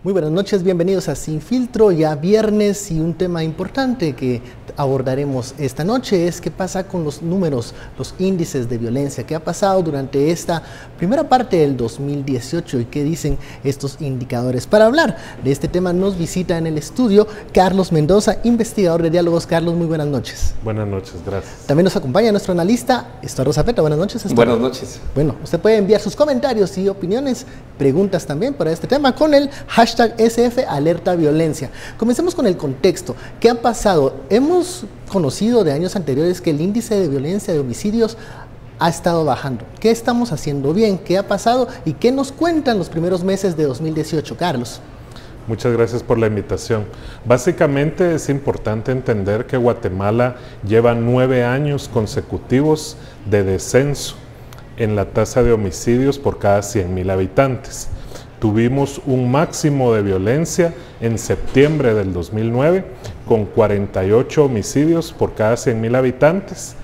Muy buenas noches, bienvenidos a Sin Filtro, ya viernes, y un tema importante que abordaremos esta noche es qué pasa con los números, los índices de violencia, qué ha pasado durante esta primera parte del 2018 y qué dicen estos indicadores. Para hablar de este tema nos visita en el estudio Carlos Mendoza, investigador de diálogos. Carlos, muy buenas noches. Buenas noches, gracias. También nos acompaña nuestro analista Estuardo Zapeta. Buenas noches, Estuardo. Buenas noches. Bueno, usted puede enviar sus comentarios y opiniones, preguntas también para este tema con el hashtag SF Alerta Violencia. Comencemos con el contexto. ¿Qué ha pasado? Hemos conocido de años anteriores que el índice de violencia, de homicidios, ha estado bajando. ¿Qué estamos haciendo bien? ¿Qué ha pasado? ¿Y qué nos cuentan los primeros meses de 2018? Carlos. Muchas gracias por la invitación. Básicamente es importante entender que Guatemala lleva 9 años consecutivos de descenso en la tasa de homicidios por cada 100,000 habitantes. Tuvimos un máximo de violencia en septiembre del 2009 con 48 homicidios por cada 100,000 habitantes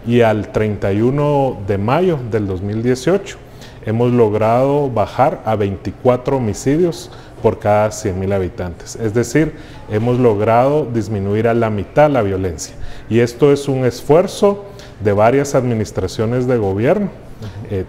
y al 31 de mayo del 2018 hemos logrado bajar a 24 homicidios por cada 100,000 habitantes. Es decir, hemos logrado disminuir a la mitad la violencia. Y esto es un esfuerzo de varias administraciones de gobierno,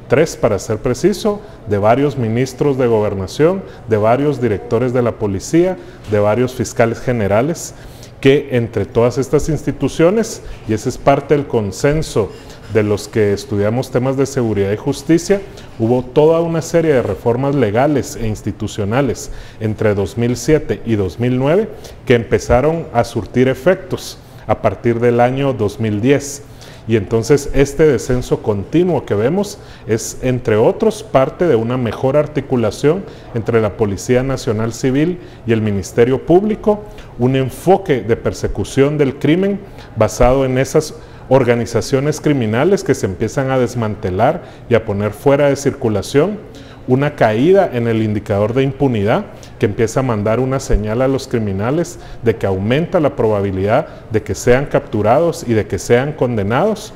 3 para ser preciso, de varios ministros de gobernación, de varios directores de la policía, de varios fiscales generales, que entre todas estas instituciones, y ese es parte del consenso de los que estudiamos temas de seguridad y justicia, hubo toda una serie de reformas legales e institucionales entre 2007 y 2009 que empezaron a surtir efectos a partir del año 2010. Y entonces este descenso continuo que vemos es, entre otros, parte de una mejor articulación entre la Policía Nacional Civil y el Ministerio Público, un enfoque de persecución del crimen basado en esas organizaciones criminales que se empiezan a desmantelar y a poner fuera de circulación, una caída en el indicador de impunidad que empieza a mandar una señal a los criminales de que aumenta la probabilidad de que sean capturados y de que sean condenados,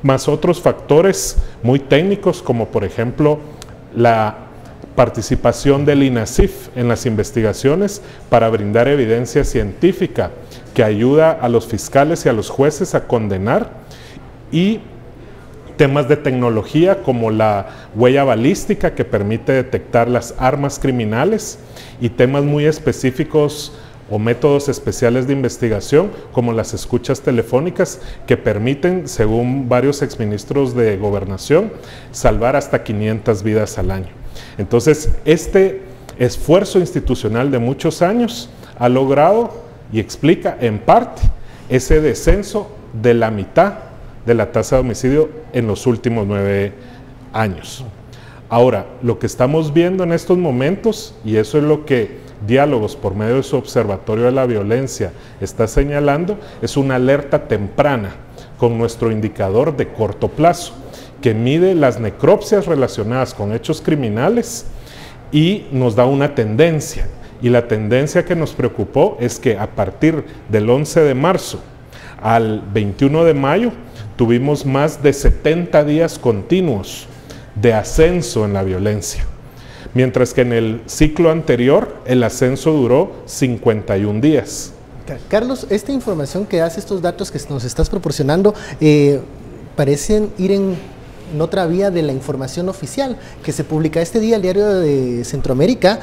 más otros factores muy técnicos como por ejemplo la participación del INASIF en las investigaciones para brindar evidencia científica que ayuda a los fiscales y a los jueces a condenar, y temas de tecnología como la huella balística que permite detectar las armas criminales, y temas muy específicos o métodos especiales de investigación como las escuchas telefónicas que permiten, según varios exministros de gobernación, salvar hasta 500 vidas al año. Entonces, este esfuerzo institucional de muchos años ha logrado y explica en parte ese descenso de la mitad de la tasa de homicidio en los últimos 9 años. Ahora, lo que estamos viendo en estos momentos, y eso es lo que Diálogos por medio de su Observatorio de la Violencia está señalando, es una alerta temprana con nuestro indicador de corto plazo, que mide las necropsias relacionadas con hechos criminales y nos da una tendencia. Y la tendencia que nos preocupó es que a partir del 11 de marzo al 21 de mayo tuvimos más de 70 días continuos de ascenso en la violencia, mientras que en el ciclo anterior el ascenso duró 51 días. Carlos, esta información que das, estos datos que nos estás proporcionando, parecen ir en otra vía de la información oficial que se publica este día. El Diario de Centroamérica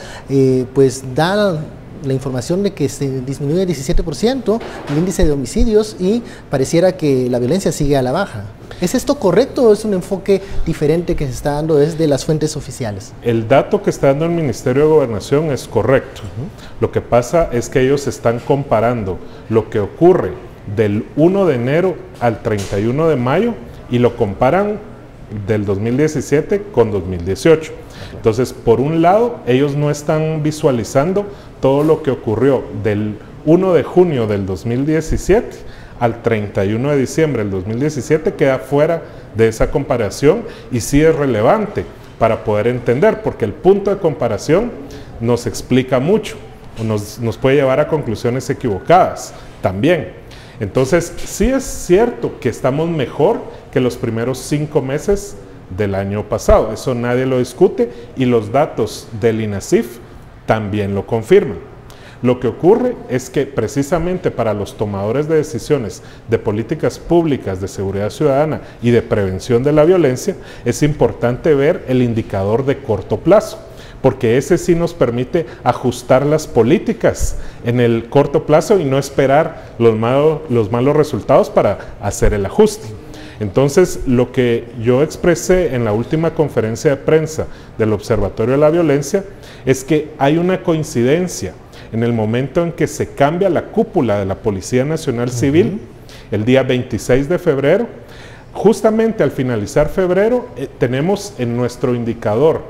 pues da la información de que se disminuye 17% el índice de homicidios y pareciera que la violencia sigue a la baja. ¿Es esto correcto o es un enfoque diferente que se está dando desde las fuentes oficiales? El dato que está dando el Ministerio de Gobernación es correcto. Lo que pasa es que ellos están comparando lo que ocurre del 1 de enero al 31 de mayo y lo comparan del 2017 con 2018. Entonces, por un lado, ellos no están visualizando todo lo que ocurrió del 1 de junio del 2017 al 31 de diciembre del 2017, queda fuera de esa comparación, y sí es relevante para poder entender, porque el punto de comparación nos explica mucho, o nos puede llevar a conclusiones equivocadas también. Entonces, sí es cierto que estamos mejor que los primeros 5 meses del año pasado, eso nadie lo discute, y los datos del INASIF también lo confirman. Lo que ocurre es que precisamente para los tomadores de decisiones de políticas públicas de seguridad ciudadana y de prevención de la violencia, es importante ver el indicador de corto plazo, porque ese sí nos permite ajustar las políticas en el corto plazo y no esperar los malos resultados para hacer el ajuste. Entonces, lo que yo expresé en la última conferencia de prensa del Observatorio de la Violencia es que hay una coincidencia en el momento en que se cambia la cúpula de la Policía Nacional Civil, el día 26 de febrero, justamente al finalizar febrero, tenemos en nuestro indicador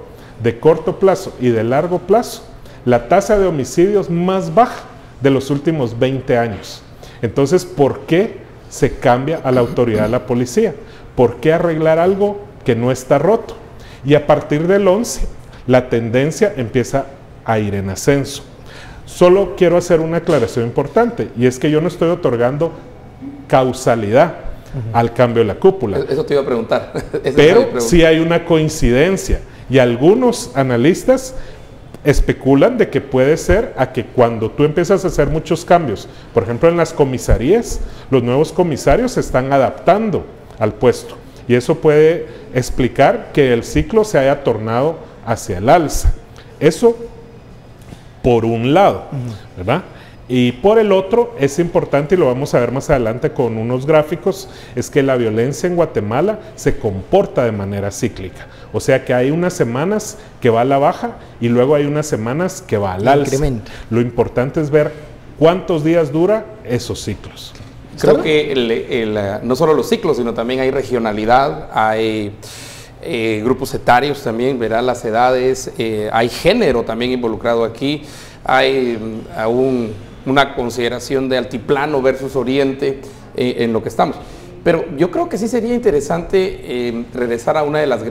de corto plazo y de largo plazo la tasa de homicidios más baja de los últimos 20 años. Entonces, ¿por qué se cambia a la autoridad de la policía? ¿Por qué arreglar algo que no está roto? Y a partir del 11, la tendencia empieza a ir en ascenso. Solo quiero hacer una aclaración importante, y es que yo no estoy otorgando causalidad al cambio de la cúpula. Eso te iba a preguntar. Pero sí hay una coincidencia, y algunos analistas especulan de que puede ser a que cuando tú empiezas a hacer muchos cambios, por ejemplo en las comisarías, los nuevos comisarios se están adaptando al puesto, y eso puede explicar que el ciclo se haya tornado hacia el alza. Eso por un lado, ¿verdad? Y por el otro, es importante, y lo vamos a ver más adelante con unos gráficos, es que la violencia en Guatemala se comporta de manera cíclica. O sea que hay unas semanas que va a la baja y luego hay unas semanas que va al alza. Lo importante es ver cuántos días dura esos ciclos. Creo que no solo los ciclos, sino también hay regionalidad, hay grupos etarios también, verá las edades, hay género también involucrado aquí, hay aún una consideración de altiplano versus oriente en lo que estamos. Pero yo creo que sí sería interesante regresar a una de las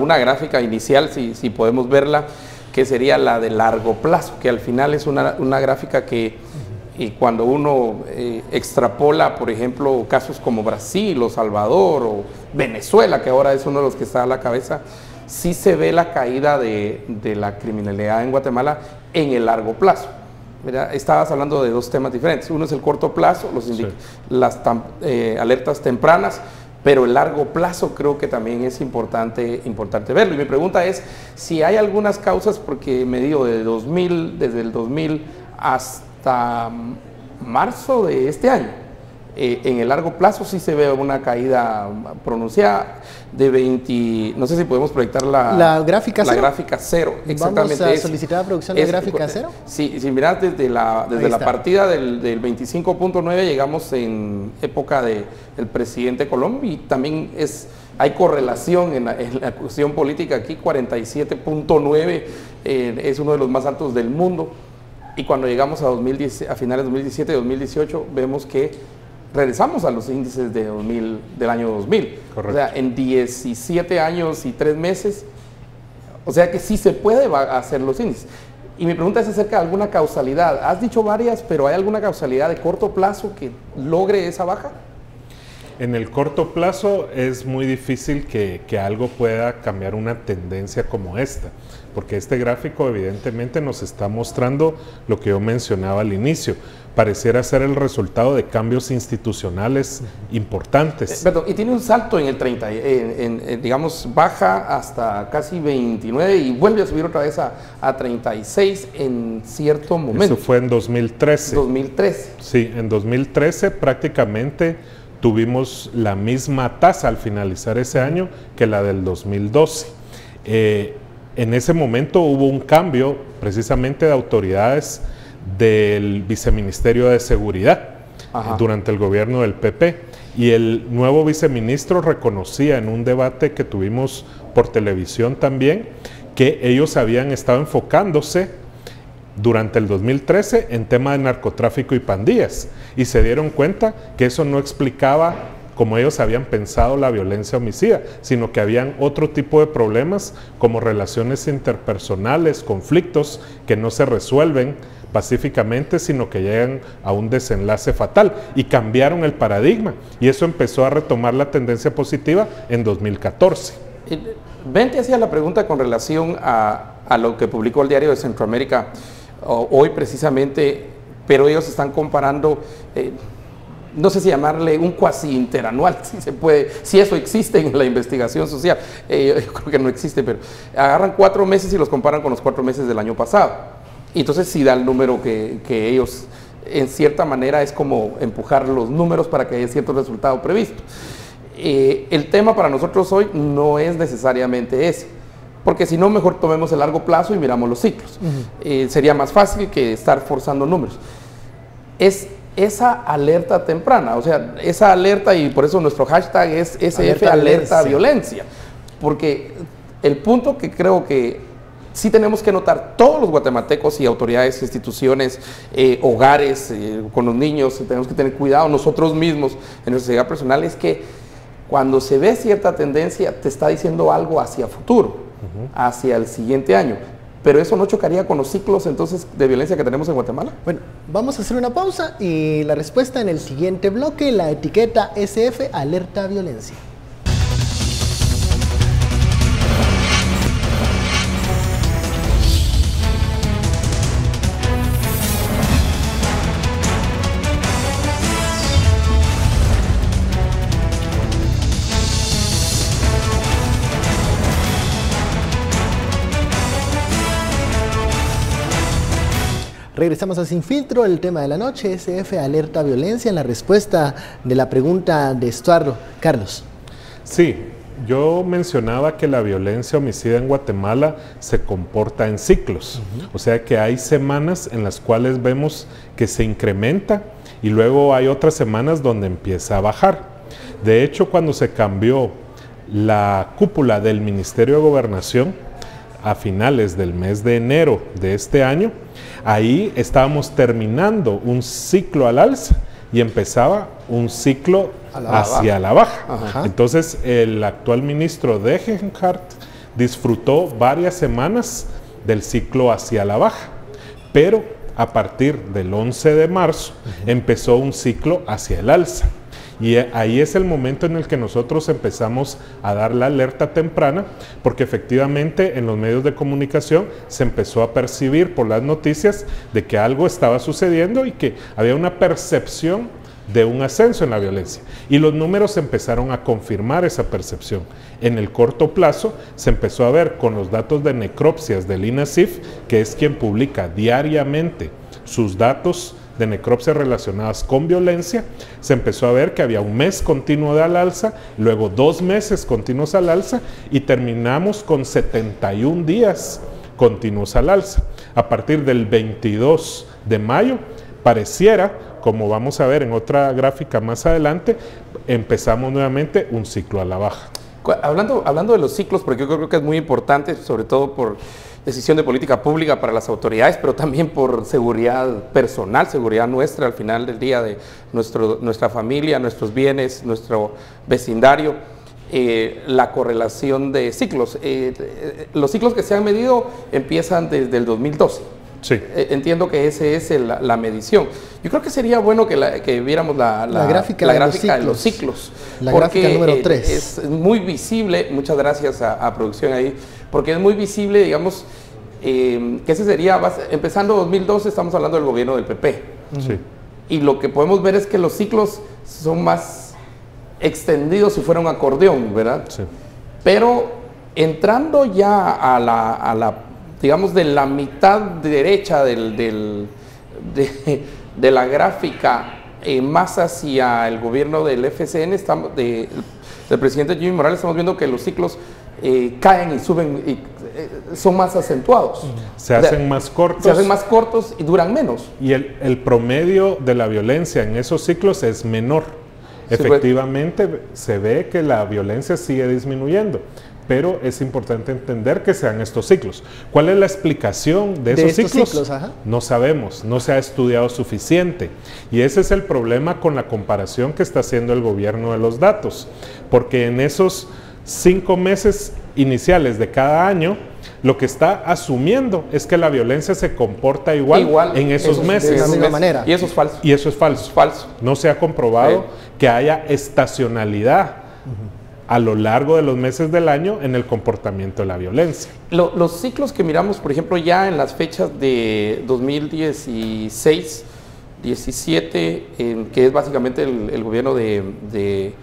una gráfica inicial, si podemos verla, que sería la de largo plazo, que al final es una gráfica que cuando uno extrapola, por ejemplo, casos como Brasil o Salvador o Venezuela, que ahora es uno de los que está a la cabeza, sí se ve la caída de la criminalidad en Guatemala en el largo plazo. Mira, estabas hablando de dos temas diferentes. Uno es el corto plazo, las alertas tempranas, pero el largo plazo creo que también es importante verlo. Y mi pregunta es si hay algunas causas, porque me digo desde el 2000 hasta marzo de este año, en el largo plazo sí se ve una caída pronunciada de 20, no sé si podemos proyectar la gráfica cero. La gráfica cero, exactamente. ¿Vamos a solicitar a producción la gráfica cero? Sí, si miras desde la partida del 25.9 llegamos en época del presidente Colom, y también hay correlación en la cuestión política aquí, 47.9 es uno de los más altos del mundo, y cuando llegamos a finales de 2017 y 2018 vemos que regresamos a los índices del año 2000. Correcto. O sea, en 17 años y 3 meses, o sea que sí se puede hacer los índices. Y mi pregunta es acerca de alguna causalidad. Has dicho varias, pero ¿hay alguna causalidad de corto plazo que logre esa baja? En el corto plazo es muy difícil que algo pueda cambiar una tendencia como esta, porque este gráfico evidentemente nos está mostrando lo que yo mencionaba al inicio. Pareciera ser el resultado de cambios institucionales importantes. Perdón, y tiene un salto en el 30, digamos, baja hasta casi 29 y vuelve a subir otra vez a 36 en cierto momento. Eso fue en 2013. 2013. Sí, en 2013 prácticamente tuvimos la misma tasa al finalizar ese año que la del 2012. En ese momento hubo un cambio precisamente de autoridades del Viceministerio de Seguridad. Ajá. Durante el gobierno del PP, y el nuevo viceministro reconocía en un debate que tuvimos por televisión también que ellos habían estado enfocándose durante el 2013 en tema de narcotráfico y pandillas, y se dieron cuenta que eso no explicaba como ellos habían pensado la violencia homicida, sino que habían otro tipo de problemas como relaciones interpersonales, conflictos que no se resuelven pacíficamente, sino que llegan a un desenlace fatal, y cambiaron el paradigma, y eso empezó a retomar la tendencia positiva en 2014. Ben te hacía la pregunta con relación a a lo que publicó el Diario de Centroamérica hoy precisamente, pero ellos están comparando, no sé si llamarle un cuasi interanual, si se puede, si eso existe en la investigación social, yo creo que no existe, pero agarran 4 meses y los comparan con los 4 meses del año pasado. Y entonces sí da el número que ellos, en cierta manera, es como empujar los números para que haya cierto resultado previsto. El tema para nosotros hoy no es necesariamente ese, porque si no, mejor tomemos el largo plazo y miramos los ciclos. Sería más fácil que estar forzando números. Es esa alerta temprana, o sea, esa alerta, y por eso nuestro hashtag es SF Alerta Violencia, porque el punto que creo que sí tenemos que notar todos los guatemaltecos y autoridades, instituciones, hogares, con los niños, tenemos que tener cuidado nosotros mismos en nuestra seguridad personal, es que cuando se ve cierta tendencia te está diciendo algo hacia futuro, hacia el siguiente año. Pero eso no chocaría con los ciclos entonces de violencia que tenemos en Guatemala. Bueno, vamos a hacer una pausa y la respuesta en el siguiente bloque, la etiqueta SF Alerta Violencia. Regresamos a Sin Filtro, el tema de la noche, SF Alerta Violencia, en la respuesta de la pregunta de Estuardo. Carlos. Sí, yo mencionaba que la violencia homicida en Guatemala se comporta en ciclos, o sea que hay semanas en las cuales vemos que se incrementa y luego hay otras semanas donde empieza a bajar. De hecho, cuando se cambió la cúpula del Ministerio de Gobernación, a finales del mes de enero de este año, ahí estábamos terminando un ciclo al alza y empezaba un ciclo hacia la baja. Entonces el actual ministro Degenhardt disfrutó varias semanas del ciclo hacia la baja, pero a partir del 11 de marzo empezó un ciclo hacia el alza. Y ahí es el momento en el que nosotros empezamos a dar la alerta temprana, porque efectivamente en los medios de comunicación se empezó a percibir por las noticias de que algo estaba sucediendo y que había una percepción de un ascenso en la violencia. Y los números empezaron a confirmar esa percepción. En el corto plazo se empezó a ver con los datos de necropsias del INASIF, que es quien publica diariamente sus datos de necropsias relacionadas con violencia, se empezó a ver que había un mes continuo de al alza, luego 2 meses continuos al alza y terminamos con 71 días continuos al alza. A partir del 22 de mayo pareciera, como vamos a ver en otra gráfica más adelante, empezamos nuevamente un ciclo a la baja. Hablando de los ciclos, porque yo creo que es muy importante, sobre todo por decisión de política pública para las autoridades, pero también por seguridad personal, seguridad nuestra al final del día, de nuestra familia, nuestros bienes, nuestro vecindario, la correlación de ciclos. Los ciclos que se han medido empiezan desde el 2012. Sí. Entiendo que esa es la medición. Yo creo que sería bueno que viéramos la gráfica de los ciclos. La gráfica número 3. Es muy visible, muchas gracias a producción ahí, porque es muy visible, digamos, que ese sería, empezando 2012, estamos hablando del gobierno del PP. Sí. Y lo que podemos ver es que los ciclos son más extendidos si fuera un acordeón, ¿verdad? Sí. Pero entrando ya a la digamos, de la mitad derecha de la gráfica, más hacia el gobierno del FCN, del presidente Jimmy Morales, estamos viendo que los ciclos caen y suben y son más acentuados. Se hacen más cortos. Se hacen más cortos y duran menos. Y el promedio de la violencia en esos ciclos es menor. Efectivamente, se ve que la violencia sigue disminuyendo, pero es importante entender que sean estos ciclos. ¿Cuál es la explicación de esos ciclos? No sabemos, no se ha estudiado suficiente. Y ese es el problema con la comparación que está haciendo el gobierno de los datos, porque en esos 5 meses iniciales de cada año, lo que está asumiendo es que la violencia se comporta igual en esos meses. De la misma manera. Y eso es falso. Y eso es falso. No se ha comprobado que haya estacionalidad a lo largo de los meses del año en el comportamiento de la violencia. Los ciclos que miramos, por ejemplo, ya en las fechas de 2016, 17, que es básicamente el gobierno de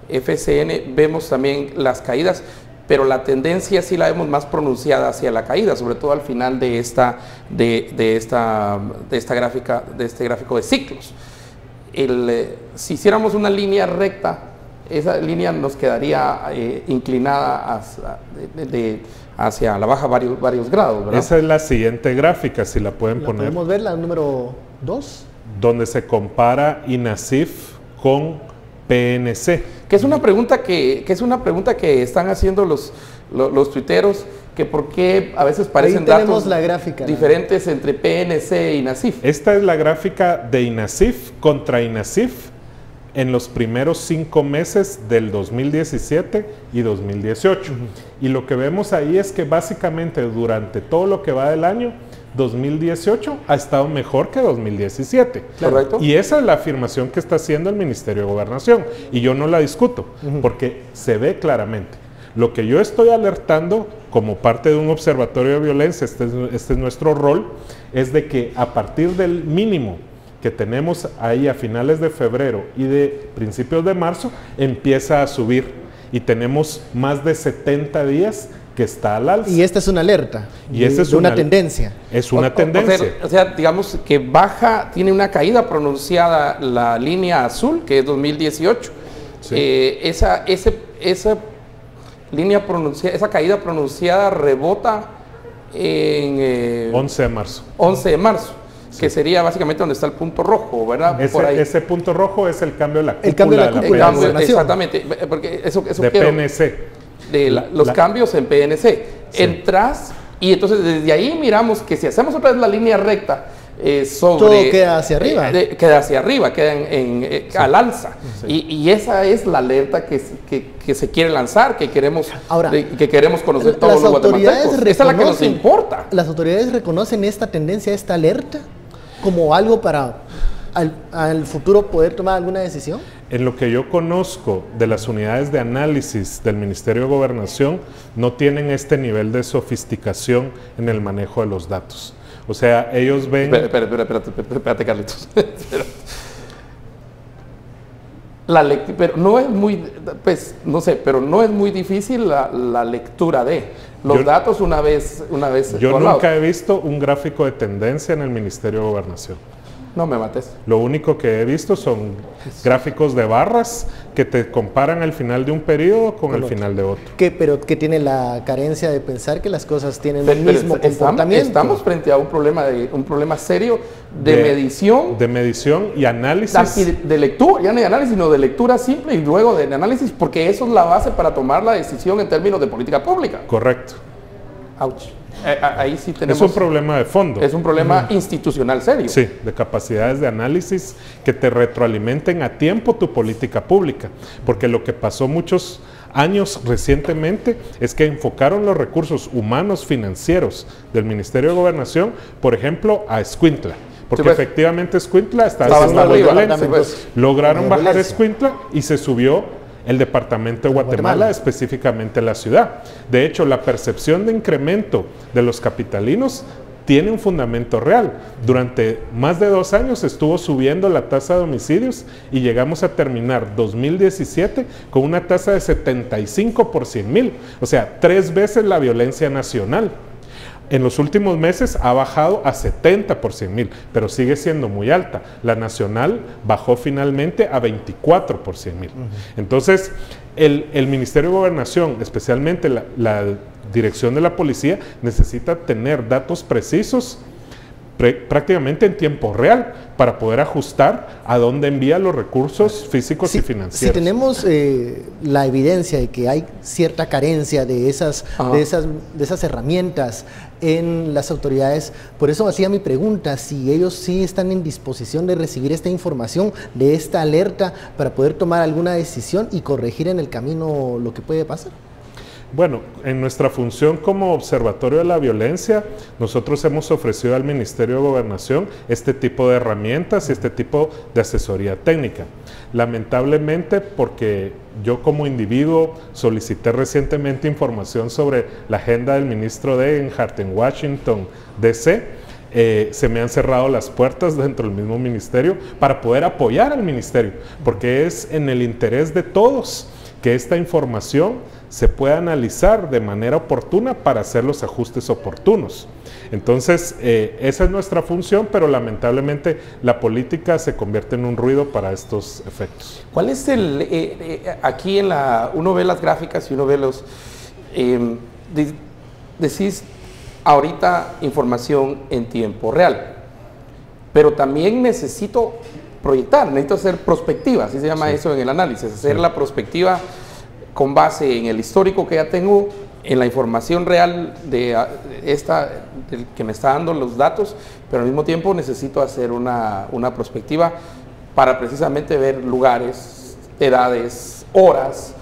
FCN, vemos también las caídas, pero la tendencia sí la vemos más pronunciada hacia la caída, sobre todo al final de este gráfico de ciclos. Si hiciéramos una línea recta, esa línea nos quedaría inclinada hacia la baja varios grados, ¿verdad? Esa es la siguiente gráfica, si la pueden poner. ¿Podemos ver la número 2? Donde se compara INASIF con PNC. Que es una pregunta que están haciendo los tuiteros, que por qué a veces parecen datos la gráfica, diferentes entre PNC e INASIF. Esta es la gráfica de INASIF contra INASIF en los primeros 5 meses del 2017 y 2018. Y lo que vemos ahí es que básicamente durante todo lo que va del año, 2018 ha estado mejor que 2017. Correcto. Y esa es la afirmación que está haciendo el Ministerio de Gobernación. Y yo no la discuto, porque se ve claramente. Lo que yo estoy alertando como parte de un observatorio de violencia, este es nuestro rol, es de que a partir del mínimo que tenemos ahí a finales de febrero y de principios de marzo, empieza a subir. Y tenemos más de 70 días que está al alza. Y esta es una alerta, y esta es una tendencia. Es una tendencia. O sea, digamos que baja, tiene una caída pronunciada la línea azul, que es 2018. Sí. Esa línea pronunciada, esa caída pronunciada rebota en 11 de marzo. 11 de marzo. Sí. Que sería básicamente donde está el punto rojo, ¿verdad? Ese punto rojo es el cambio de la cúpula. El cambio de la cúpula. Exactamente, porque eso de PNC. Los cambios en PNC. Sí. Entras y entonces desde ahí miramos que si hacemos otra vez la línea recta todo queda hacia arriba. Queda hacia arriba, queda sí. Al alza. Sí. Y esa es la alerta que se quiere lanzar, que queremos conocer todos los guatemaltecos. Esa es la que nos importa. ¿Las autoridades reconocen esta tendencia, esta alerta, como algo para al futuro poder tomar alguna decisión? En lo que yo conozco de las unidades de análisis del Ministerio de Gobernación, no tienen este nivel de sofisticación en el manejo de los datos. O sea, ellos ven... Espérate, Carlitos. Pero no es muy, pues, no sé, pero no es muy difícil la lectura de los datos una vez. Yo nunca he visto un gráfico de tendencia en el Ministerio de Gobernación. No me mates. Lo único que he visto son gráficos de barras que te comparan el final de un periodo con el final de otro. Pero que tiene la carencia de pensar que las cosas tienen el mismo comportamiento. Estamos frente a un problema serio de medición. De medición y análisis. De lectura, ya no de análisis, sino de lectura simple y luego de análisis, porque eso es la base para tomar la decisión en términos de política pública. Correcto. Ouch. Ahí sí tenemos... Es un problema de fondo. Es un problema institucional serio. Sí, de capacidades de análisis que te retroalimenten a tiempo tu política pública. Porque lo que pasó muchos años recientemente es que enfocaron los recursos humanos financieros del Ministerio de Gobernación, por ejemplo, a Escuintla. Porque efectivamente Escuintla estaba haciendo violencia. Lograron bajar Escuintla y se subió el departamento de Guatemala, específicamente la ciudad. De hecho, la percepción de incremento de los capitalinos tiene un fundamento real. Durante más de 2 años estuvo subiendo la tasa de homicidios y llegamos a terminar 2017 con una tasa de 75 por 100,000, o sea, 3 veces la violencia nacional. En los últimos meses ha bajado a 70 por 100,000, pero sigue siendo muy alta. La nacional bajó finalmente a 24 por 100,000. Entonces, el Ministerio de Gobernación, especialmente la dirección de la policía, necesita tener datos precisos prácticamente en tiempo real para poder ajustar a dónde envía los recursos físicos y financieros. Si tenemos la evidencia de que hay cierta carencia de esas herramientas en las autoridades, por eso hacía mi pregunta, si ellos sí están en disposición de recibir esta información, de esta alerta, para poder tomar alguna decisión y corregir en el camino lo que puede pasar. Bueno, en nuestra función como Observatorio de la Violencia, nosotros hemos ofrecido al Ministerio de Gobernación este tipo de herramientas y este tipo de asesoría técnica. Lamentablemente, porque yo como individuo solicité recientemente información sobre la agenda del ministro Degenhardt en Washington, D.C., se me han cerrado las puertas dentro del mismo ministerio para poder apoyar al ministerio, porque es en el interés de todos que esta información se pueda analizar de manera oportuna para hacer los ajustes oportunos. Entonces, esa es nuestra función, pero lamentablemente la política se convierte en un ruido para estos efectos. ¿Cuál es aquí uno ve las gráficas y uno ve los, decís ahorita información en tiempo real, pero también necesito proyectar, necesito hacer prospectiva, así se llama eso en el análisis, hacer la prospectiva con base en el histórico que ya tengo, en la información real del que me está dando los datos, pero al mismo tiempo necesito hacer una prospectiva para precisamente ver lugares, edades, horas,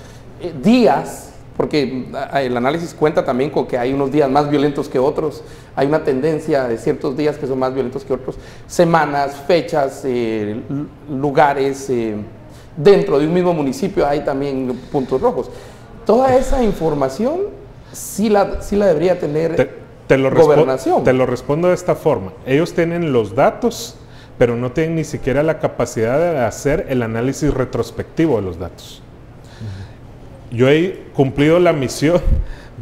días, porque el análisis cuenta también con que hay unos días más violentos que otros, hay una tendencia de ciertos días que son más violentos que otros, semanas, fechas, lugares, dentro de un mismo municipio hay también puntos rojos. Toda esa información sí la debería tener Gobernación. Te lo respondo de esta forma. Ellos tienen los datos, pero no tienen ni siquiera la capacidad de hacer el análisis retrospectivo de los datos. Yo he cumplido la misión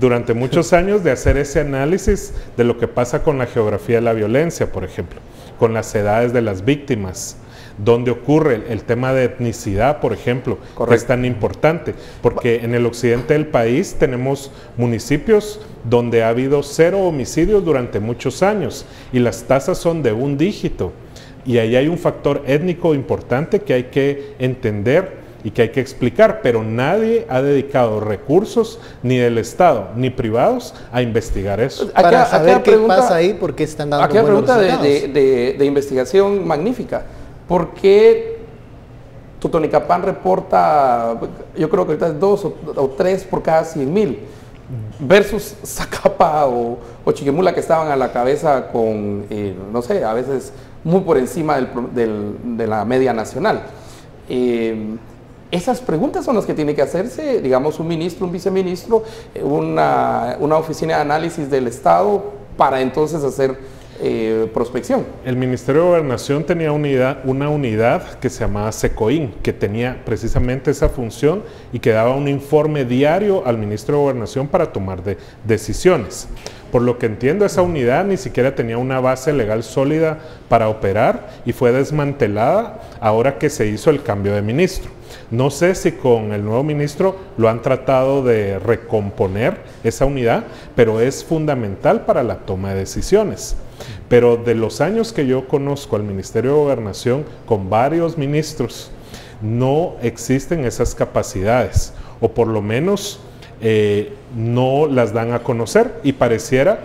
durante muchos años de hacer ese análisis de lo que pasa con la geografía de la violencia, por ejemplo, con las edades de las víctimas, donde ocurre el tema de etnicidad, por ejemplo, que es tan importante, porque en el occidente del país tenemos municipios donde ha habido 0 homicidios durante muchos años y las tasas son de 1 dígito, y ahí hay un factor étnico importante que hay que entender y que hay que explicar, pero nadie ha dedicado recursos, ni del Estado, ni privados, a investigar eso. Para saber qué pasa ahí, por qué están dando buenos resultados. Aquí hay una pregunta de investigación magnífica. ¿Por qué Totonicapán reporta, yo creo que ahorita es 2 o 3 por cada 100,000, versus Zacapa o Chiquimula, que estaban a la cabeza con, no sé, a veces muy por encima de la media nacional? Esas preguntas son las que tiene que hacerse, digamos, un ministro, un viceministro, una oficina de análisis del Estado, para entonces hacer prospección. El Ministerio de Gobernación tenía una unidad que se llamaba SECOIN, que tenía precisamente esa función y que daba un informe diario al Ministro de Gobernación para tomar decisiones. Por lo que entiendo, esa unidad ni siquiera tenía una base legal sólida para operar y fue desmantelada ahora que se hizo el cambio de ministro. No sé si con el nuevo ministro lo han tratado de recomponer esa unidad, pero es fundamental para la toma de decisiones. Pero de los años que yo conozco al Ministerio de Gobernación, con varios ministros, no existen esas capacidades, o por lo menos no las dan a conocer, y pareciera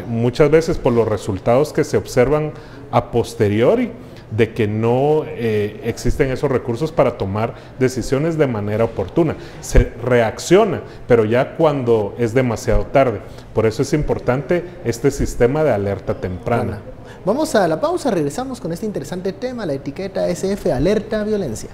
muchas veces por los resultados que se observan a posteriori de que no existen esos recursos para tomar decisiones de manera oportuna. Se reacciona, pero ya cuando es demasiado tarde. Por eso es importante este sistema de alerta temprana. Bueno, vamos a la pausa, regresamos con este interesante tema, la etiqueta SF, alerta violencia.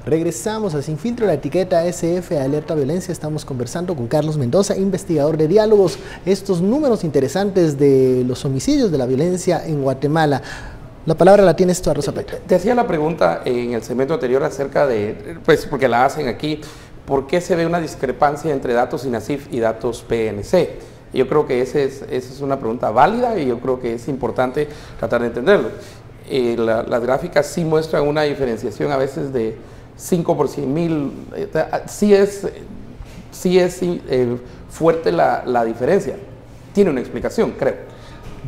Regresamos a Sin Filtro, la etiqueta SF, alerta violencia. Estamos conversando con Carlos Mendoza, investigador de Diálogos, estos números interesantes de los homicidios, de la violencia en Guatemala. La palabra la tienes tú, Rosa Petra. Te hacía la pregunta en el segmento anterior acerca de, pues porque la hacen aquí, ¿por qué se ve una discrepancia entre datos INACIF y datos PNC? Yo creo que esa es una pregunta válida y yo creo que es importante tratar de entenderlo. Las gráficas sí muestran una diferenciación a veces de 5 por 100,000, sí es fuerte la diferencia. Tiene una explicación, creo.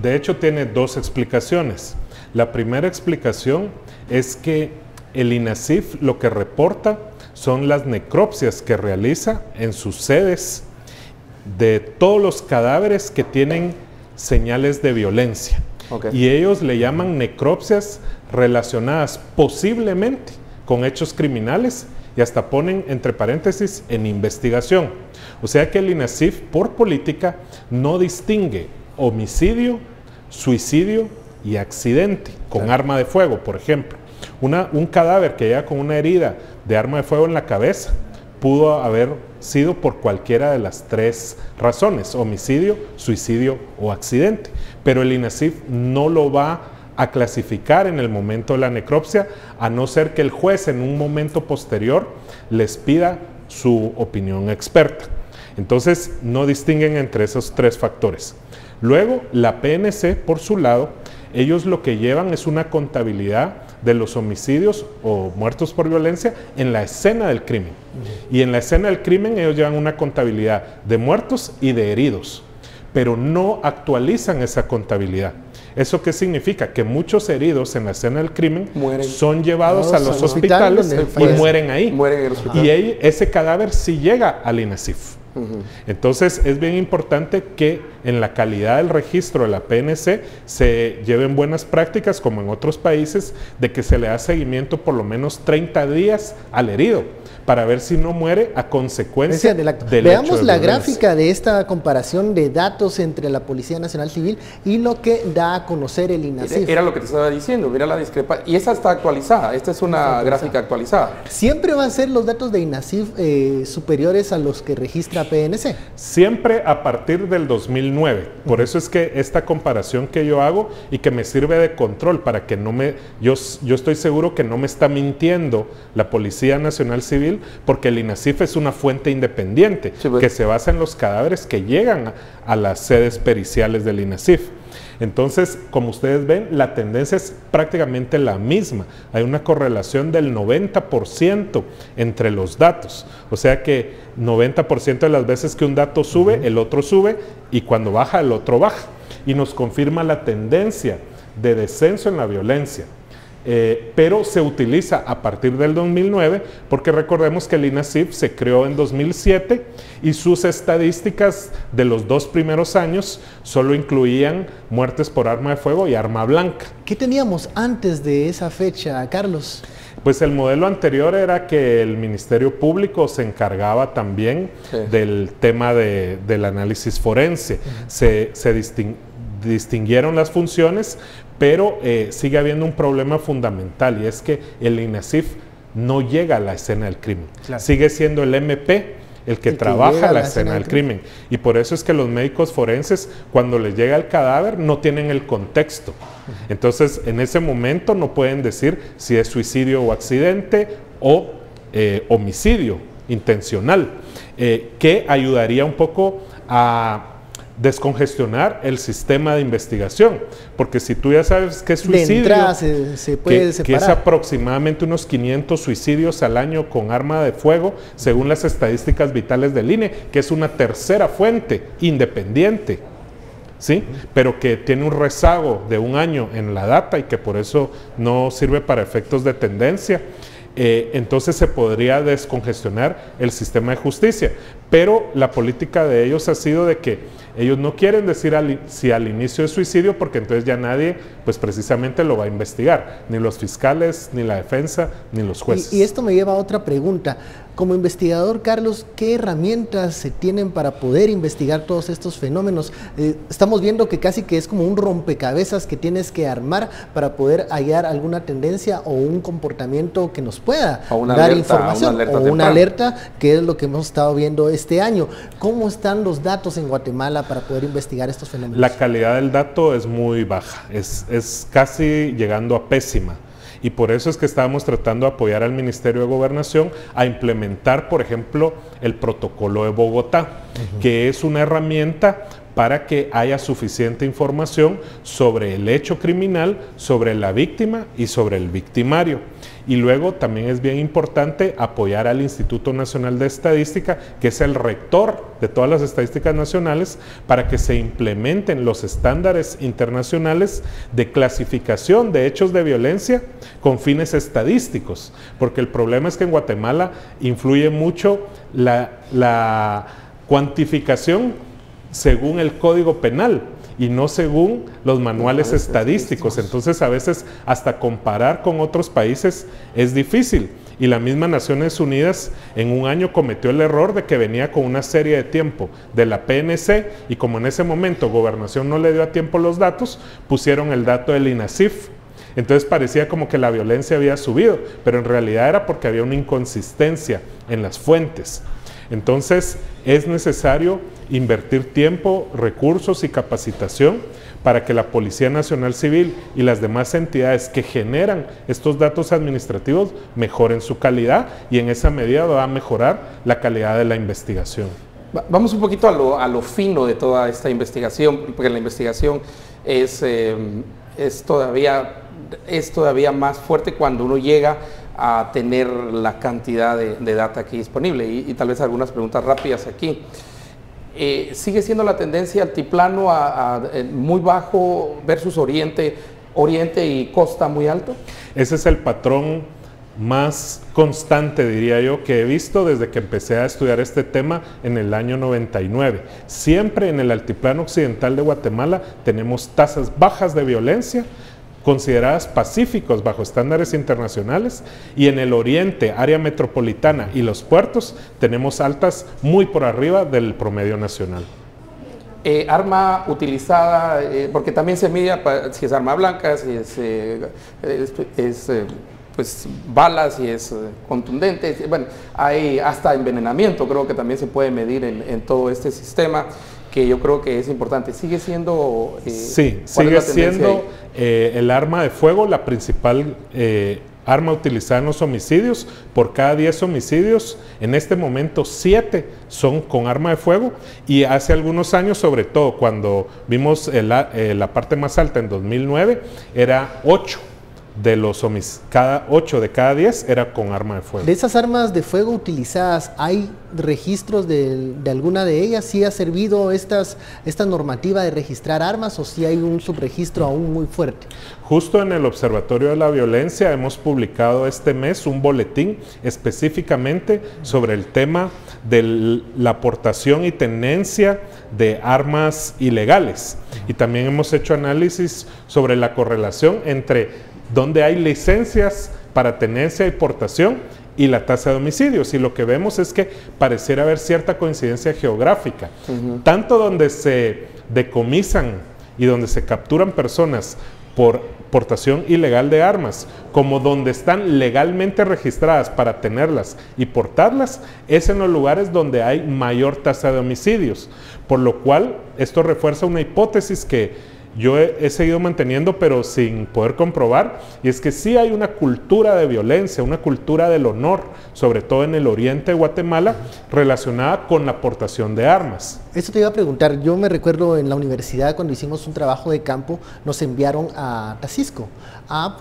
De hecho, tiene 2 explicaciones. La primera explicación es que el INASIF lo que reporta son las necropsias que realiza en sus sedes de todos los cadáveres que tienen señales de violencia. Y ellos le llaman necropsias relacionadas posiblemente con hechos criminales y hasta ponen entre paréntesis en investigación. O sea que el INASIF por política no distingue homicidio, suicidio y accidente con arma de fuego, por ejemplo. Un cadáver que llega con una herida de arma de fuego en la cabeza pudo haber sido por cualquiera de las tres razones: homicidio, suicidio o accidente. Pero el INASIF no lo va a clasificar en el momento de la necropsia, a no ser que el juez en un momento posterior les pida su opinión experta. Entonces no distinguen entre esos tres factores. Luego la PNC, por su lado, ellos lo que llevan es una contabilidad de los homicidios o muertos por violencia en la escena del crimen. Y en la escena del crimen ellos llevan una contabilidad de muertos y de heridos, pero no actualizan esa contabilidad. ¿Eso qué significa? Que muchos heridos en la escena del crimen son llevados a los hospitales y mueren ahí. Mueren en el hospital. Y ese cadáver sí llega al INASIF. Entonces es bien importante que en la calidad del registro de la PNC se lleven buenas prácticas, como en otros países, de que se le da seguimiento por lo menos 30 días al herido para ver si no muere a consecuencia del hecho de violencia. Veamos la gráfica de esta comparación de datos entre la Policía Nacional Civil y lo que da a conocer el INASIF. Era lo que te estaba diciendo, mira la discrepancia. Y esa está actualizada, esta es una gráfica actualizada. ¿Siempre van a ser los datos de INASIF superiores a los que registra PNC? Siempre a partir del 2009. Por eso es que esta comparación que yo hago y que me sirve de control para que no me... Yo estoy seguro que no me está mintiendo la Policía Nacional Civil, porque el INASIF es una fuente independiente que se basa en los cadáveres que llegan a las sedes periciales del INASIF. Entonces, como ustedes ven, la tendencia es prácticamente la misma. Hay una correlación del 90% entre los datos. O sea que 90% de las veces que un dato sube, el otro sube, y cuando baja, el otro baja. Y nos confirma la tendencia de descenso en la violencia. Pero se utiliza a partir del 2009, porque recordemos que el INASIF se creó en 2007 y sus estadísticas de los 2 primeros años solo incluían muertes por arma de fuego y arma blanca. ¿Qué teníamos antes de esa fecha, Carlos? Pues el modelo anterior era que el Ministerio Público se encargaba también del tema del análisis forense. Se distinguieron las funciones, pero sigue habiendo un problema fundamental, y es que el INASIF no llega a la escena del crimen. Sigue siendo el MP el que trabaja la escena del crimen. Y por eso es que los médicos forenses, cuando les llega el cadáver, no tienen el contexto. Entonces, en ese momento no pueden decir si es suicidio o accidente o homicidio intencional, que ayudaría un poco a descongestionar el sistema de investigación, porque si tú ya sabes que es suicidio, de entrada se puede separar. Que es aproximadamente unos 500 suicidios al año con arma de fuego, según las estadísticas vitales del INE, que es una tercera fuente independiente, ¿sí? Pero que tiene un rezago de un año en la data y que por eso no sirve para efectos de tendencia. Entonces se podría descongestionar el sistema de justicia, pero la política de ellos ha sido de que ellos no quieren decir si al inicio es suicidio, porque entonces ya nadie, pues precisamente lo va a investigar, ni los fiscales, ni la defensa, ni los jueces. Y esto me lleva a otra pregunta. Como investigador, Carlos, ¿qué herramientas se tienen para poder investigar todos estos fenómenos? Estamos viendo que casi que es como un rompecabezas que tienes que armar para poder hallar alguna tendencia o un comportamiento que nos pueda dar información, o una alerta, que es lo que hemos estado viendo este año. ¿Cómo están los datos en Guatemala para poder investigar estos fenómenos? La calidad del dato es muy baja, es casi llegando a pésima. Y por eso es que estábamos tratando de apoyar al Ministerio de Gobernación a implementar, por ejemplo, el protocolo de Bogotá, que es una herramienta para que haya suficiente información sobre el hecho criminal, sobre la víctima y sobre el victimario. Y luego también es bien importante apoyar al Instituto Nacional de Estadística, que es el rector de todas las estadísticas nacionales, para que se implementen los estándares internacionales de clasificación de hechos de violencia con fines estadísticos, porque el problema es que en Guatemala influye mucho la cuantificación según el Código Penal y no según los manuales estadísticos. Entonces a veces hasta comparar con otros países es difícil. Y la misma Naciones Unidas en un año cometió el error de que venía con una serie de tiempo de la PNC, y como en ese momento Gobernación no le dio a tiempo los datos, pusieron el dato del INACIF. Entonces parecía como que la violencia había subido, pero en realidad era porque había una inconsistencia en las fuentes. Entonces es necesario invertir tiempo, recursos y capacitación para que la Policía Nacional Civil y las demás entidades que generan estos datos administrativos mejoren su calidad, y en esa medida va a mejorar la calidad de la investigación. Vamos un poquito a lo fino de toda esta investigación, porque la investigación es todavía más fuerte cuando uno llega a tener la cantidad de data aquí disponible. Y tal vez algunas preguntas rápidas aquí. ¿Sigue siendo la tendencia altiplano muy bajo versus oriente y costa muy alto? Ese es el patrón más constante, diría yo, que he visto desde que empecé a estudiar este tema en el año 99. Siempre en el altiplano occidental de Guatemala tenemos tasas bajas de violencia, consideradas pacíficos bajo estándares internacionales, y en el oriente, área metropolitana y los puertos tenemos altas muy por arriba del promedio nacional. Arma utilizada, porque también se mide si es arma blanca, si es pues balas, si es contundente. Bueno, hay hasta envenenamiento, creo que también se puede medir en todo este sistema, que yo creo que es importante. ¿Sigue siendo? Sí, sigue siendo el arma de fuego la principal arma utilizada en los homicidios. Por cada 10 homicidios, en este momento 7 son con arma de fuego, y hace algunos años, sobre todo cuando vimos la parte más alta en 2009, era 8 de los homicidios, 8 de cada 10 era con arma de fuego. De esas armas de fuego utilizadas, ¿hay registros de alguna de ellas? ¿Sí ha servido esta normativa de registrar armas, o si hay un subregistro aún muy fuerte? Justo en el Observatorio de la Violencia hemos publicado este mes un boletín específicamente sobre el tema de la aportación y tenencia de armas ilegales, y también hemos hecho análisis sobre la correlación entre donde hay licencias para tenencia y portación y la tasa de homicidios, y lo que vemos es que pareciera haber cierta coincidencia geográfica, tanto donde se decomisan y donde se capturan personas por portación ilegal de armas, como donde están legalmente registradas para tenerlas y portarlas, es en los lugares donde hay mayor tasa de homicidios, por lo cual esto refuerza una hipótesis que yo he seguido manteniendo, pero sin poder comprobar, y es que sí hay una cultura de violencia, una cultura del honor, sobre todo en el oriente de Guatemala, relacionada con la aportación de armas. Eso te iba a preguntar. Yo me recuerdo en la universidad, cuando hicimos un trabajo de campo, nos enviaron a Tacisco a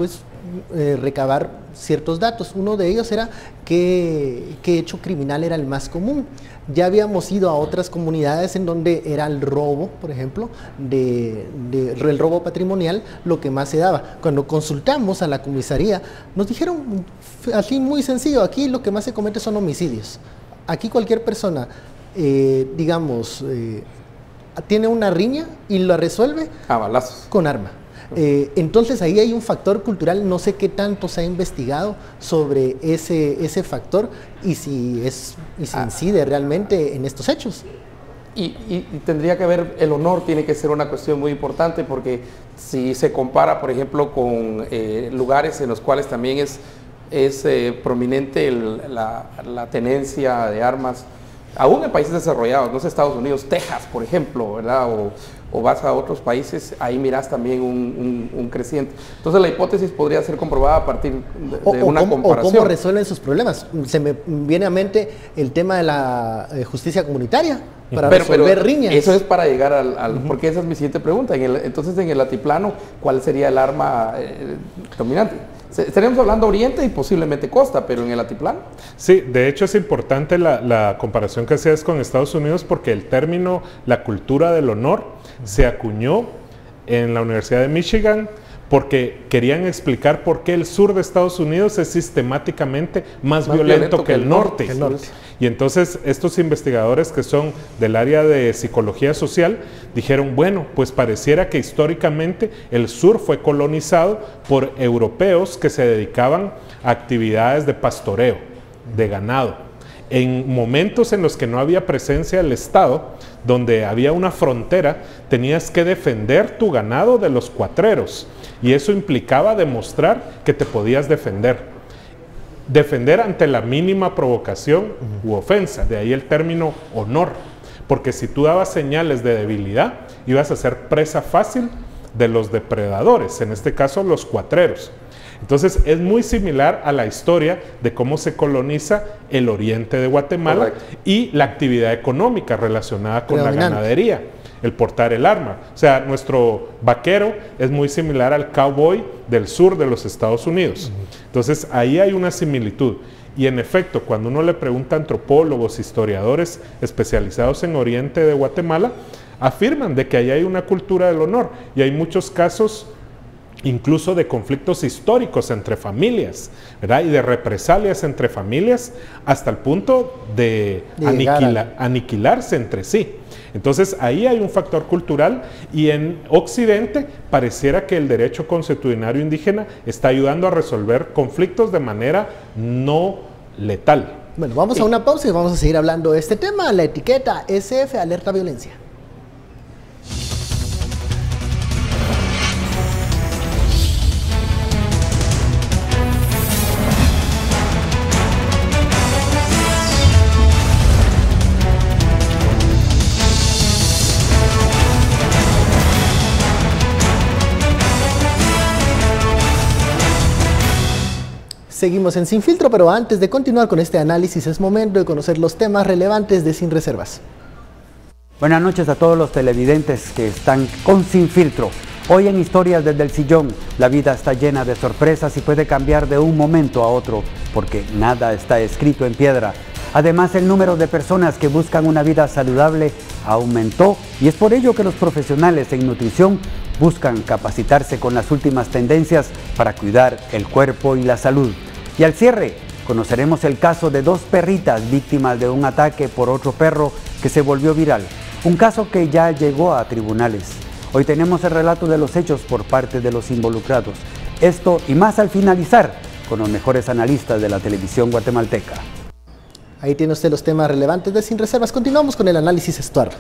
recabar ciertos datos. Uno de ellos era qué hecho criminal era el más común. Ya habíamos ido a otras comunidades en donde era el robo, por ejemplo, el robo patrimonial, lo que más se daba. Cuando consultamos a la comisaría, nos dijeron así muy sencillo: aquí lo que más se comete son homicidios. Aquí cualquier persona, tiene una riña y la resuelve a balazos con arma. Entonces ahí hay un factor cultural. No sé qué tanto se ha investigado sobre ese factor y si incide realmente en estos hechos. Y tendría que ver, el honor tiene que ser una cuestión muy importante, porque si se compara, por ejemplo, con lugares en los cuales también es prominente la tenencia de armas, aún en países desarrollados, no sé, Estados Unidos, Texas, por ejemplo, ¿verdad? O vas a otros países, ahí miras también un creciente. Entonces la hipótesis podría ser comprobada a partir de una comparación. O cómo resuelven sus problemas. Se me viene a mente el tema de la justicia comunitaria para resolver riñas. Eso es para llegar al porque esa es mi siguiente pregunta. Entonces en el altiplano, ¿cuál sería el arma dominante? Estaríamos hablando oriente y posiblemente costa, pero en el altiplano. Sí, de hecho es importante la comparación que hacías con Estados Unidos, porque el término, la cultura del honor, se acuñó en la Universidad de Michigan porque querían explicar por qué el sur de Estados Unidos es sistemáticamente más violento que el norte. Y entonces estos investigadores que son del área de psicología social dijeron, bueno, pues pareciera que históricamente el sur fue colonizado por europeos que se dedicaban a actividades de pastoreo, de ganado. En momentos en los que no había presencia del Estado, donde había una frontera, tenías que defender tu ganado de los cuatreros, y eso implicaba demostrar que te podías defender ante la mínima provocación u ofensa, de ahí el término honor, porque si tú dabas señales de debilidad, ibas a ser presa fácil de los depredadores, en este caso los cuatreros. Entonces es muy similar a la historia de cómo se coloniza el oriente de Guatemala. Correcto. Y la actividad económica relacionada con la ganadería, el portar el arma. O sea, nuestro vaquero es muy similar al cowboy del sur de los Estados Unidos. Entonces ahí hay una similitud. Y en efecto, cuando uno le pregunta a antropólogos, historiadores especializados en oriente de Guatemala, afirman de que ahí hay una cultura del honor, y hay muchos casos incluso de conflictos históricos entre familias, ¿verdad? Y de represalias entre familias hasta el punto de aniquilarse entre sí. Entonces ahí hay un factor cultural, y en Occidente pareciera que el derecho consuetudinario indígena está ayudando a resolver conflictos de manera no letal. Bueno, vamos a una pausa y vamos a seguir hablando de este tema, la etiqueta SF, alerta violencia. Seguimos en Sin Filtro, pero antes de continuar con este análisis es momento de conocer los temas relevantes de Sin Reservas. Buenas noches a todos los televidentes que están con Sin Filtro. Hoy en Historias desde el Sillón, la vida está llena de sorpresas y puede cambiar de un momento a otro, porque nada está escrito en piedra. Además, el número de personas que buscan una vida saludable aumentó, y es por ello que los profesionales en nutrición buscan capacitarse con las últimas tendencias para cuidar el cuerpo y la salud. Y al cierre, conoceremos el caso de dos perritas víctimas de un ataque por otro perro que se volvió viral. Un caso que ya llegó a tribunales. Hoy tenemos el relato de los hechos por parte de los involucrados. Esto y más al finalizar con los mejores analistas de la televisión guatemalteca. Ahí tiene usted los temas relevantes de Sin Reservas. Continuamos con el análisis Stuart.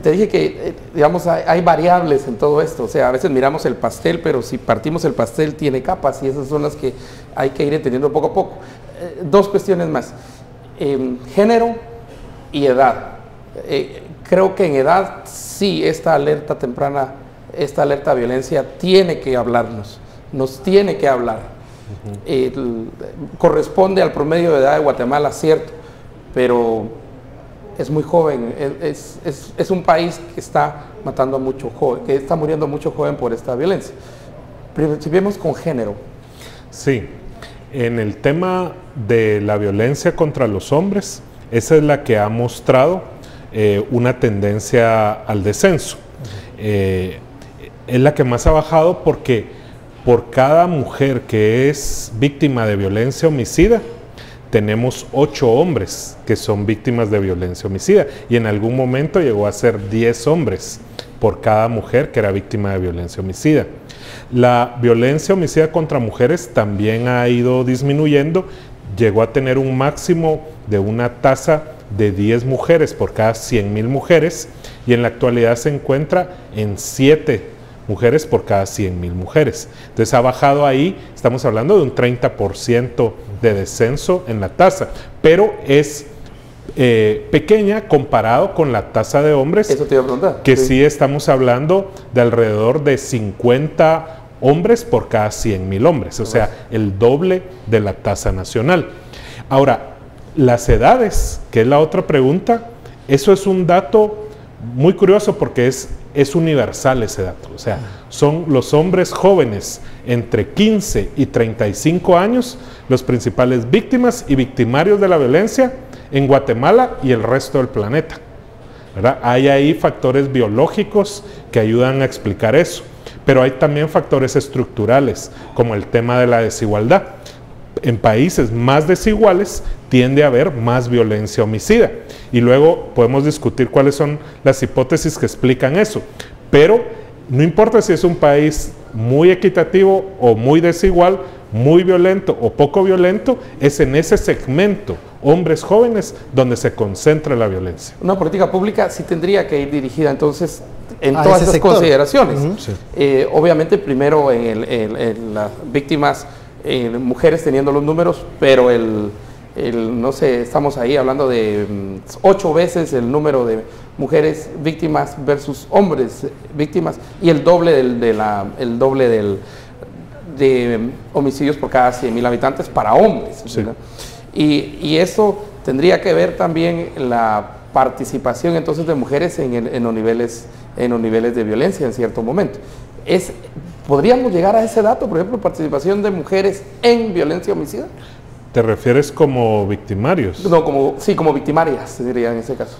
Te dije que, digamos, hay variables en todo esto. O sea, a veces miramos el pastel, pero si partimos el pastel tiene capas, y esas son las que hay que ir entendiendo poco a poco. Dos cuestiones más. Género y edad. Creo que en edad sí, esta alerta temprana, esta alerta a violencia tiene que hablarnos, nos tiene que hablar. Corresponde al promedio de edad de Guatemala, cierto, pero es muy joven, es un país que está matando a mucho joven, que está muriendo mucho joven por esta violencia. Principiemos con género. Sí, en el tema de la violencia contra los hombres, esa es la que ha mostrado una tendencia al descenso. Es la que más ha bajado, porque por cada mujer que es víctima de violencia homicida, tenemos 8 hombres que son víctimas de violencia homicida, y en algún momento llegó a ser 10 hombres por cada mujer que era víctima de violencia homicida. La violencia homicida contra mujeres también ha ido disminuyendo, llegó a tener un máximo de una tasa de 10 mujeres por cada 100,000 mujeres, y en la actualidad se encuentra en 7 mujeres por cada 100,000 mujeres. Entonces ha bajado ahí, estamos hablando de un 30% de descenso en la tasa, pero es pequeña comparado con la tasa de hombres. Eso te iba a preguntar. Que sí estamos hablando de alrededor de 50 hombres por cada 100.000 hombres, o sea, el doble de la tasa nacional. Ahora, las edades, que es la otra pregunta, eso es un dato muy curioso porque es universal ese dato, o sea, son los hombres jóvenes entre 15 y 35 años los principales víctimas y victimarios de la violencia en Guatemala y el resto del planeta, ¿verdad? Hay ahí factores biológicos que ayudan a explicar eso, pero hay también factores estructurales, como el tema de la desigualdad. En países más desiguales tiende a haber más violencia homicida. Y luego podemos discutir cuáles son las hipótesis que explican eso. Pero no importa si es un país muy equitativo o muy desigual, muy violento o poco violento, es en ese segmento, hombres jóvenes, donde se concentra la violencia. Una política pública sí tendría que ir dirigida entonces en todas esas consideraciones. Sí. Obviamente primero en las víctimas, mujeres teniendo los números, pero no sé, estamos ahí hablando de 8 veces el número de mujeres víctimas versus hombres víctimas y el doble de homicidios por cada 100.000 habitantes para hombres. Sí. Y eso tendría que ver también la participación entonces de mujeres en los niveles de violencia en cierto momento. ¿Podríamos llegar a ese dato, por ejemplo, participación de mujeres en violencia homicida? ¿Te refieres como victimarios? No, como victimarias, diría en ese caso.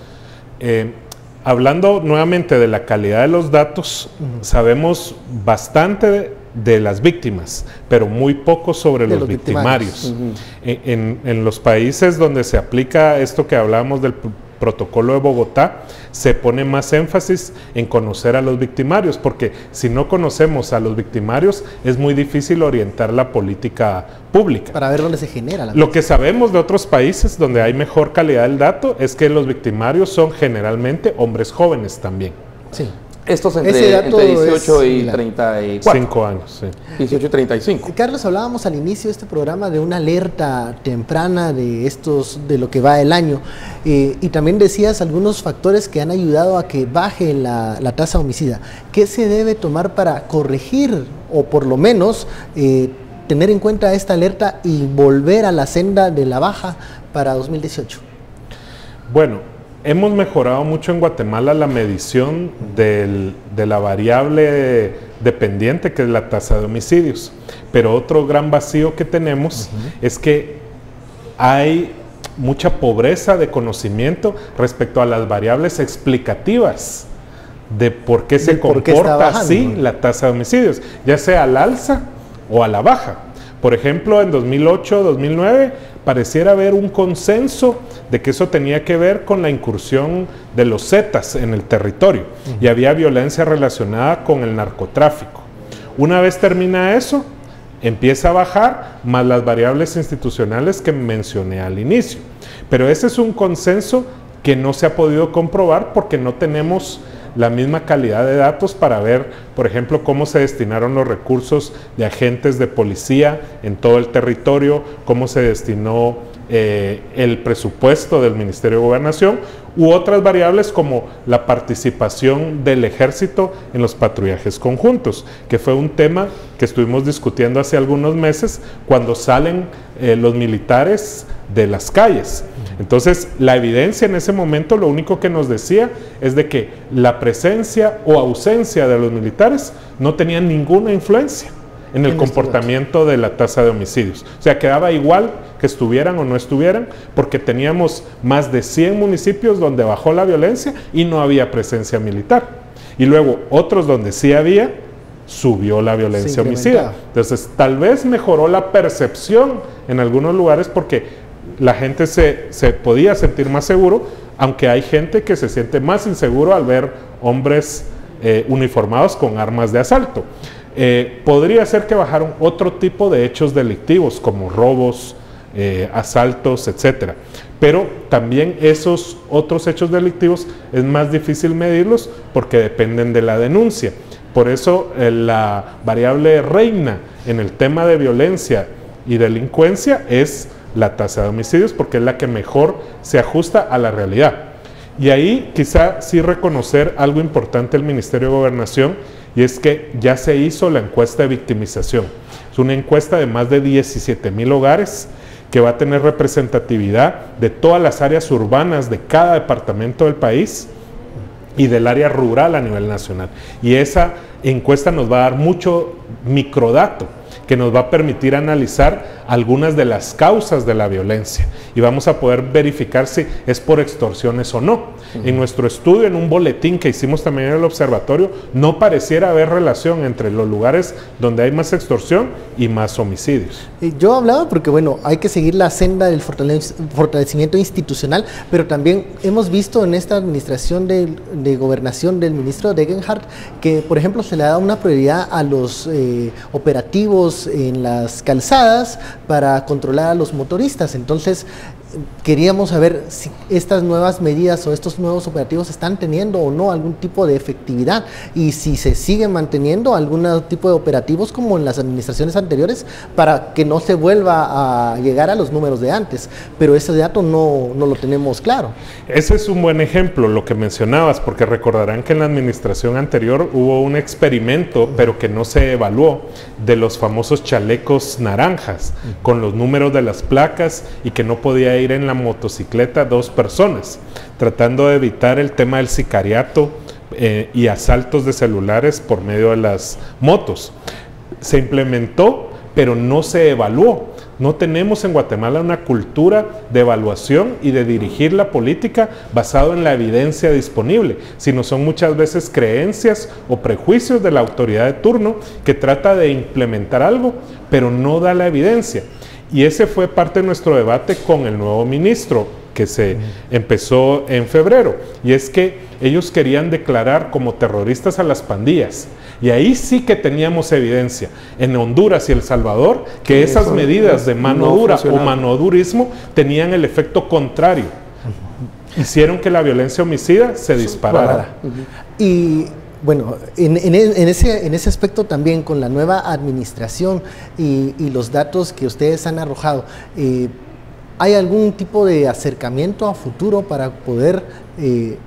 Hablando nuevamente de la calidad de los datos, sabemos bastante de las víctimas, pero muy poco sobre los victimarios. En los países donde se aplica esto que hablábamos del protocolo de Bogotá, se pone más énfasis en conocer a los victimarios, porque si no conocemos a los victimarios, es muy difícil orientar la política pública. Para ver dónde se genera la Lo que sabemos de otros países donde hay mejor calidad del dato es que los victimarios son generalmente hombres jóvenes también. Sí. Estos entre 18 y 34. 5 años, sí. 18 y 35. Carlos, hablábamos al inicio de este programa de una alerta temprana de lo que va el año, y también decías algunos factores que han ayudado a que baje la tasa homicida. ¿Qué se debe tomar para corregir o por lo menos tener en cuenta esta alerta y volver a la senda de la baja para 2018? Bueno, hemos mejorado mucho en Guatemala la medición de la variable dependiente, que es la tasa de homicidios. Pero otro gran vacío que tenemos es que hay mucha pobreza de conocimiento respecto a las variables explicativas de por qué se comporta así la tasa de homicidios, ya sea al alza o a la baja. Por ejemplo, en 2008, 2009, pareciera haber un consenso de que eso tenía que ver con la incursión de los Zetas en el territorio y había violencia relacionada con el narcotráfico. Una vez termina eso, empieza a bajar, más las variables institucionales que mencioné al inicio. Pero ese es un consenso que no se ha podido comprobar porque no tenemos la misma calidad de datos para ver, por ejemplo, cómo se destinaron los recursos de agentes de policía en todo el territorio, cómo se destinó el presupuesto del Ministerio de Gobernación, u otras variables como la participación del ejército en los patrullajes conjuntos, que fue un tema que estuvimos discutiendo hace algunos meses cuando salen los militares de las calles. Entonces, la evidencia en ese momento lo único que nos decía es de que la presencia o ausencia de los militares no tenía ninguna influencia en el comportamiento de la tasa de homicidios. O sea, quedaba igual que estuvieran o no estuvieran, porque teníamos más de 100 municipios donde bajó la violencia y no había presencia militar. Y luego otros donde sí había, subió la violencia homicida. Entonces, tal vez mejoró la percepción en algunos lugares porque la gente se podía sentir más seguro, aunque hay gente que se siente más inseguro al ver hombres uniformados con armas de asalto. Podría ser que bajaron otro tipo de hechos delictivos como robos, asaltos, etcétera. Pero también esos otros hechos delictivos es más difícil medirlos porque dependen de la denuncia. Por eso la variable reina en el tema de violencia y delincuencia es la tasa de homicidios porque es la que mejor se ajusta a la realidad. Y ahí quizá sí reconocer algo importante del Ministerio de Gobernación, y es que ya se hizo la encuesta de victimización. Es una encuesta de más de 17,000 hogares que va a tener representatividad de todas las áreas urbanas de cada departamento del país y del área rural a nivel nacional. Y esa encuesta nos va a dar mucho microdato que nos va a permitir analizar algunas de las causas de la violencia y vamos a poder verificar si es por extorsiones o no. En nuestro estudio, en un boletín que hicimos también en el observatorio, no pareciera haber relación entre los lugares donde hay más extorsión y más homicidios. Yo hablaba porque, bueno, hay que seguir la senda del fortalecimiento institucional, pero también hemos visto en esta administración de gobernación del ministro Degenhardt que, por ejemplo, se le ha dado una prioridad a los operativos en las calzadas para controlar a los motoristas. Entonces, queríamos saber si estas nuevas medidas o estos nuevos operativos están teniendo o no algún tipo de efectividad y si se siguen manteniendo algún tipo de operativos como en las administraciones anteriores para que no se vuelva a llegar a los números de antes, pero ese dato no lo tenemos claro. Ese es un buen ejemplo, lo que mencionabas, porque recordarán que en la administración anterior hubo un experimento, pero que no se evaluó, de los famosos chalecos naranjas, con los números de las placas y que no podía ir en la motocicleta 2 personas, tratando de evitar el tema del sicariato y asaltos de celulares por medio de las motos. Se implementó, pero no se evaluó. No tenemos en Guatemala una cultura de evaluación y de dirigir la política basado en la evidencia disponible, sino son muchas veces creencias o prejuicios de la autoridad de turno que trata de implementar algo, pero no da la evidencia. Y ese fue parte de nuestro debate con el nuevo ministro, que se empezó en febrero, y es que ellos querían declarar como terroristas a las pandillas, y ahí sí que teníamos evidencia, en Honduras y El Salvador, que esas medidas de mano dura o manodurismo tenían el efecto contrario, hicieron que la violencia homicida se disparara. Y bueno, en ese aspecto también con la nueva administración y los datos que ustedes han arrojado, ¿hay algún tipo de acercamiento a futuro para poder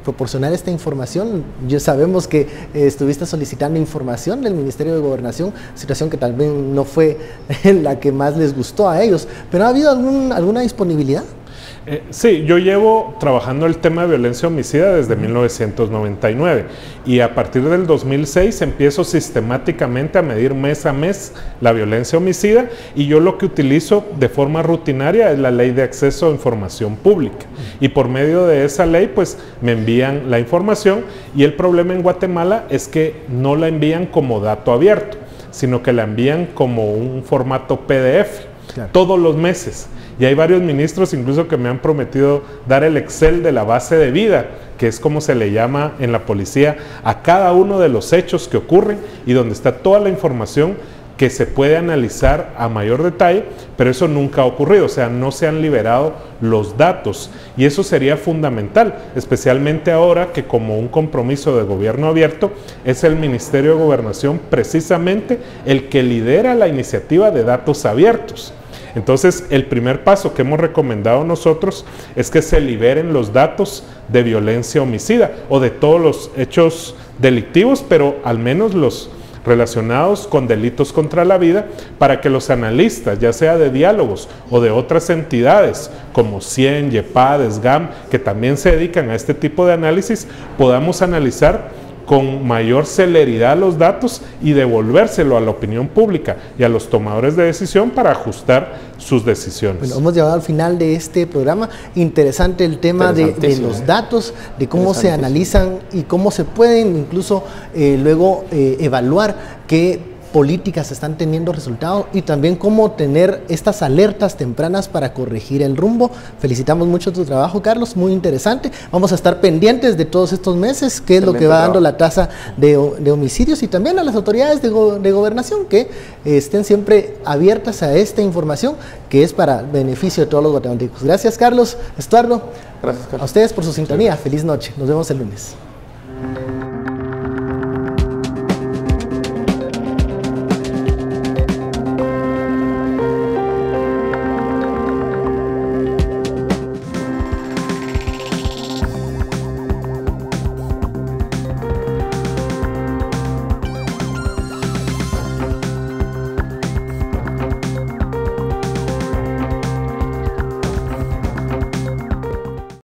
proporcionar esta información? Ya sabemos que estuviste solicitando información del Ministerio de Gobernación, situación que también no fue la que más les gustó a ellos, pero ¿ha habido alguna disponibilidad? Sí, yo llevo trabajando el tema de violencia homicida desde 1999 y a partir del 2006 empiezo sistemáticamente a medir mes a mes la violencia homicida y yo lo que utilizo de forma rutinaria es la ley de acceso a información pública y por medio de esa ley pues me envían la información y el problema en Guatemala es que no la envían como dato abierto, sino que la envían como un formato PDF, claro, todos los meses. Y hay varios ministros incluso que me han prometido dar el Excel de la base de vida, que es como se le llama en la policía a cada uno de los hechos que ocurren y donde está toda la información que se puede analizar a mayor detalle, pero eso nunca ha ocurrido, o sea, no se han liberado los datos y eso sería fundamental, especialmente ahora que como un compromiso de gobierno abierto es el Ministerio de Gobernación precisamente el que lidera la iniciativa de datos abiertos. Entonces, el primer paso que hemos recomendado nosotros es que se liberen los datos de violencia homicida o de todos los hechos delictivos, pero al menos los relacionados con delitos contra la vida, para que los analistas, ya sea de diálogos o de otras entidades como CIEN, YEPAD, SGAM, que también se dedican a este tipo de análisis, podamos analizar con mayor celeridad los datos y devolvérselo a la opinión pública y a los tomadores de decisión para ajustar sus decisiones. Bueno, hemos llegado al final de este programa. Interesante el tema de los datos, de cómo se analizan y cómo se pueden incluso luego evaluar qué políticas están teniendo resultados y también cómo tener estas alertas tempranas para corregir el rumbo. Felicitamos mucho tu trabajo, Carlos, muy interesante. Vamos a estar pendientes de todos estos meses, qué es lo que va dando la tasa de homicidios y también a las autoridades de gobernación que estén siempre abiertas a esta información que es para beneficio de todos los guatemaltecos. Gracias, Carlos. Estuardo, gracias, Carlos. A ustedes por su sintonía. Feliz noche. Nos vemos el lunes.